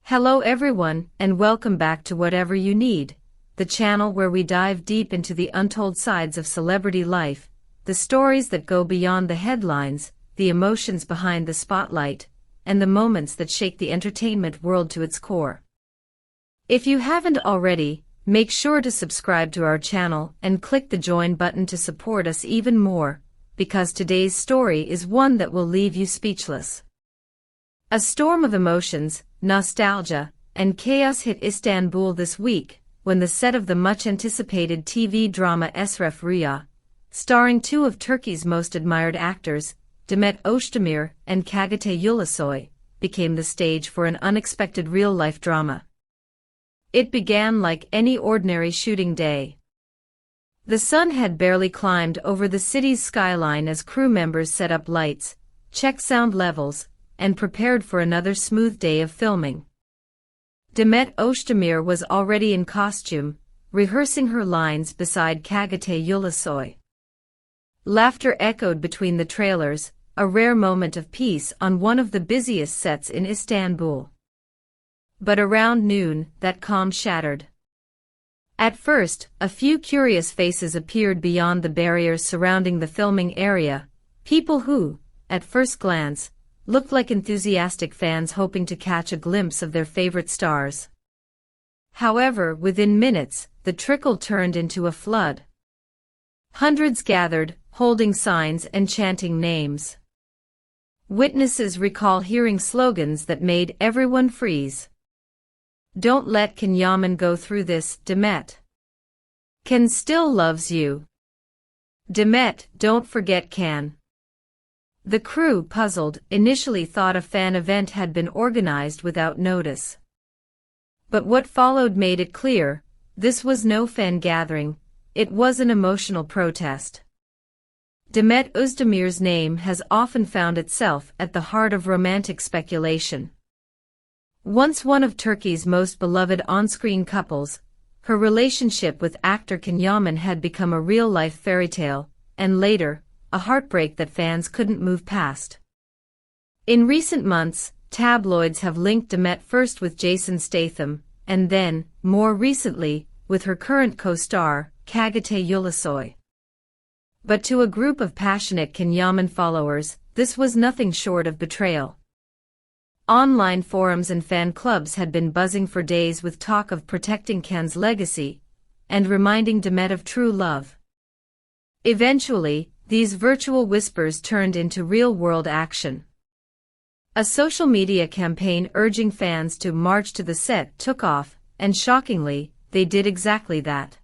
Hello everyone, and welcome back to Whatever You Need, the channel where we dive deep into the untold sides of celebrity life, the stories that go beyond the headlines, the emotions behind the spotlight, and the moments that shake the entertainment world to its core. If you haven't already, make sure to subscribe to our channel and click the join button to support us even more, because today's story is one that will leave you speechless. A storm of emotions, nostalgia, and chaos hit Istanbul this week, when the set of the much-anticipated TV drama Esref Rüya, starring two of Turkey's most admired actors, Demet Özdemir and Çağatay Ulusoy, became the stage for an unexpected real-life drama. It began like any ordinary shooting day. The sun had barely climbed over the city's skyline as crew members set up lights, checked sound levels, and prepared for another smooth day of filming. Demet Özdemir was already in costume, rehearsing her lines beside Çağatay Ulusoy. Laughter echoed between the trailers, a rare moment of peace on one of the busiest sets in Istanbul. But around noon, that calm shattered. At first, a few curious faces appeared beyond the barriers surrounding the filming area, people who, at first glance, looked like enthusiastic fans hoping to catch a glimpse of their favorite stars. However, within minutes, the trickle turned into a flood. Hundreds gathered, holding signs and chanting names. Witnesses recall hearing slogans that made everyone freeze. "Don't let Yaman go through this, Demet. Can still loves you. Demet, don't forget Can." The crew, puzzled, initially thought a fan event had been organized without notice. But what followed made it clear, this was no fan gathering, it was an emotional protest. Demet Özdemir's name has often found itself at the heart of romantic speculation. Once one of Turkey's most beloved on-screen couples, her relationship with actor Yaman had become a real-life fairy tale, and later, a heartbreak that fans couldn't move past. In recent months, tabloids have linked Demet first with Jason Statham, and then, more recently, with her current co-star, Çağatay Ulusoy. But to a group of passionate Yaman followers, this was nothing short of betrayal. Online forums and fan clubs had been buzzing for days with talk of protecting Can's legacy, and reminding Demet of true love. Eventually, these virtual whispers turned into real-world action. A social media campaign urging fans to march to the set took off, and shockingly, they did exactly that.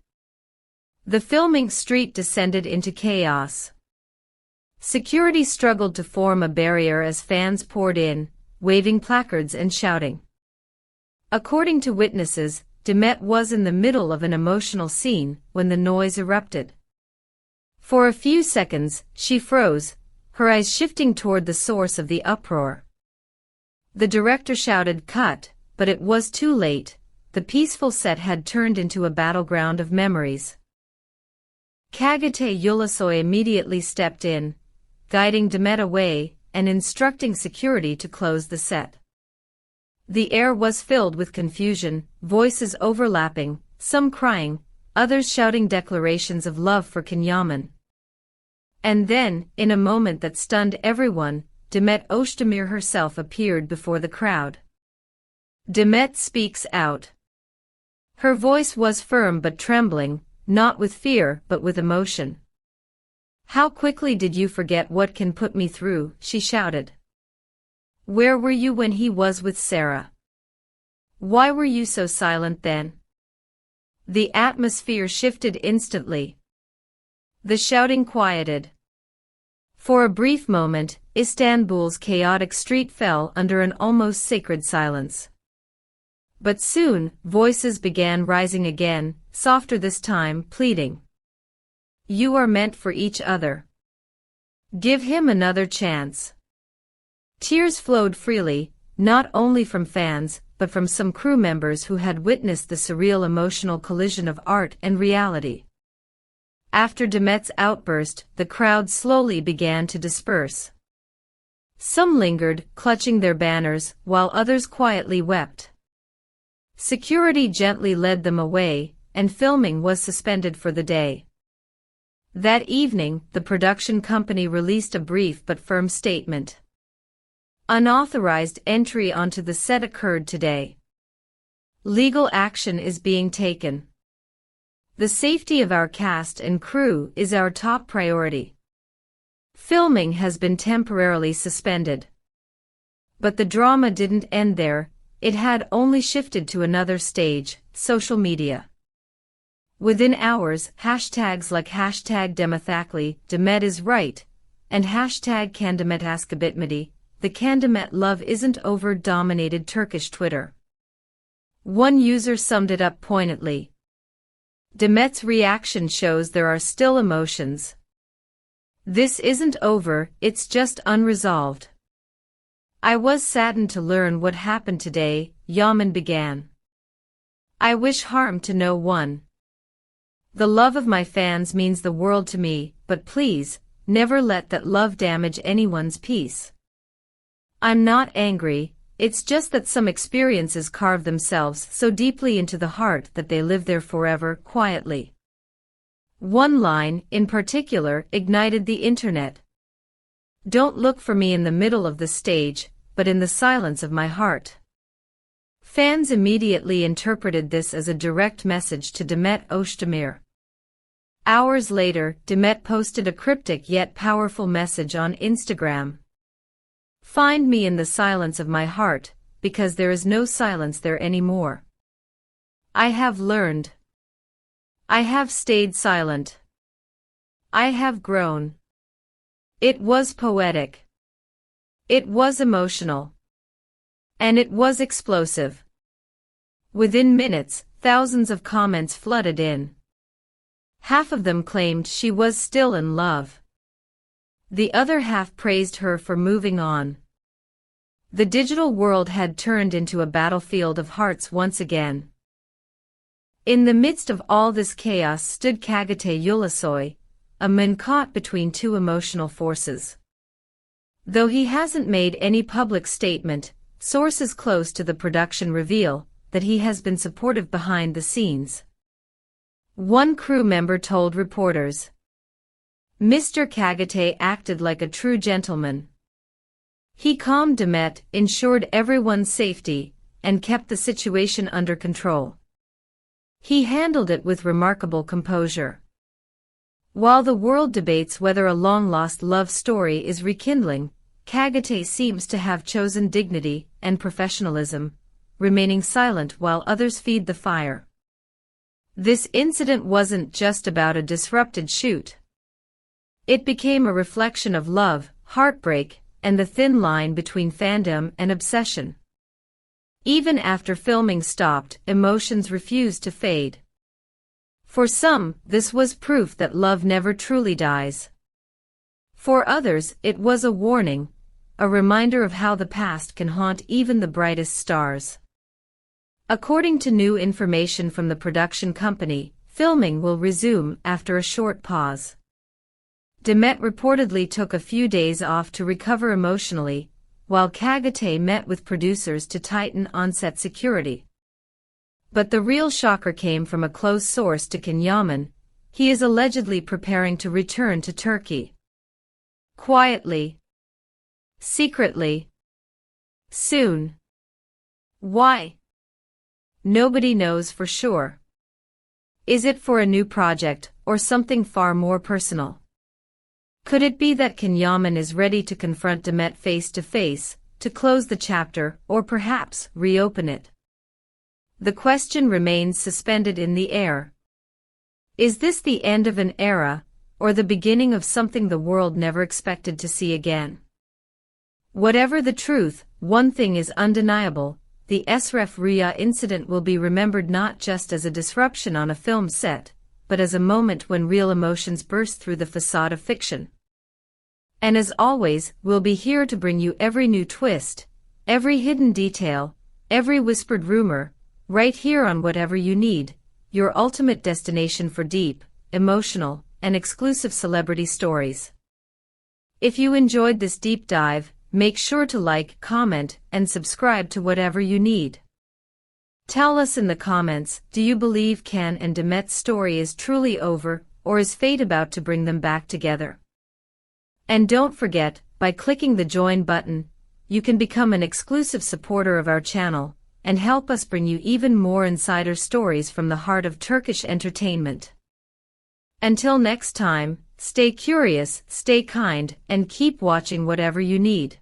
The filming street descended into chaos. Security struggled to form a barrier as fans poured in, waving placards and shouting. According to witnesses, Demet was in the middle of an emotional scene when the noise erupted. For a few seconds, she froze, her eyes shifting toward the source of the uproar. The director shouted "Cut," but it was too late, the peaceful set had turned into a battleground of memories. Çağatay Ulusoy immediately stepped in, guiding Demet away and instructing security to close the set. The air was filled with confusion, voices overlapping, some crying, others shouting declarations of love for Yaman. And then, in a moment that stunned everyone, Demet Özdemir herself appeared before the crowd. Demet speaks out. Her voice was firm but trembling, not with fear but with emotion. "How quickly did you forget what Can put me through?" she shouted. "Where were you when he was with Sarah? Why were you so silent then?" The atmosphere shifted instantly. The shouting quieted. For a brief moment, Istanbul's chaotic street fell under an almost sacred silence. But soon, voices began rising again, softer this time, pleading. "You are meant for each other. Give him another chance." Tears flowed freely, not only from fans, but from some crew members who had witnessed the surreal emotional collision of art and reality. After Demet's outburst, the crowd slowly began to disperse. Some lingered, clutching their banners, while others quietly wept. Security gently led them away, and filming was suspended for the day. That evening, the production company released a brief but firm statement. Unauthorized entry onto the set occurred today. Legal action is being taken. The safety of our cast and crew is our top priority. Filming has been temporarily suspended. But the drama didn't end there, it had only shifted to another stage, social media. Within hours, hashtags like #Demetthakli, Demet is right, and #Kandemet the Kandemet love isn't over dominated Turkish Twitter. One user summed it up poignantly. Demet's reaction shows there are still emotions. This isn't over, it's just unresolved. I was saddened to learn what happened today, Yaman began. I wish harm to no one. The love of my fans means the world to me, but please, never let that love damage anyone's peace. I'm not angry, it's just that some experiences carve themselves so deeply into the heart that they live there forever, quietly. One line, in particular, ignited the internet. Don't look for me in the middle of the stage, but in the silence of my heart. Fans immediately interpreted this as a direct message to Demet Özdemir. Hours later, Demet posted a cryptic yet powerful message on Instagram. Find me in the silence of my heart, because there is no silence there anymore. I have learned. I have stayed silent. I have grown. It was poetic. It was emotional. And it was explosive. Within minutes, thousands of comments flooded in. Half of them claimed she was still in love. The other half praised her for moving on. The digital world had turned into a battlefield of hearts once again. In the midst of all this chaos stood Kagate Ulusoy, a man caught between two emotional forces. Though he hasn't made any public statement, sources close to the production reveal that he has been supportive behind the scenes. One crew member told reporters, Mr. Kagate acted like a true gentleman. He calmed Demet, ensured everyone's safety, and kept the situation under control. He handled it with remarkable composure. While the world debates whether a long-lost love story is rekindling, Kagate seems to have chosen dignity and professionalism, remaining silent while others feed the fire. This incident wasn't just about a disrupted shoot. It became a reflection of love, heartbreak, and the thin line between fandom and obsession. Even after filming stopped, emotions refused to fade. For some, this was proof that love never truly dies. For others, it was a warning, a reminder of how the past can haunt even the brightest stars. According to new information from the production company, filming will resume after a short pause. Demet reportedly took a few days off to recover emotionally, while Kagate met with producers to tighten on-set security. But the real shocker came from a close source to Yaman. He is allegedly preparing to return to Turkey. Quietly. Secretly. Soon. Why? Nobody knows for sure. Is it for a new project, or something far more personal? Could it be that Yaman is ready to confront Demet face to face, to close the chapter, or perhaps reopen it? The question remains suspended in the air. Is this the end of an era, or the beginning of something the world never expected to see again? Whatever the truth, one thing is undeniable. The Esref Rüya incident will be remembered not just as a disruption on a film set, but as a moment when real emotions burst through the facade of fiction. And as always, we'll be here to bring you every new twist, every hidden detail, every whispered rumor, right here on Whatever You Need, your ultimate destination for deep, emotional, and exclusive celebrity stories. If you enjoyed this deep dive, make sure to like, comment, and subscribe to Whatever You Need. Tell us in the comments, do you believe Ken and Demet's story is truly over, or is fate about to bring them back together? And don't forget, by clicking the join button, you can become an exclusive supporter of our channel, and help us bring you even more insider stories from the heart of Turkish entertainment. Until next time, stay curious, stay kind, and keep watching whatever you need.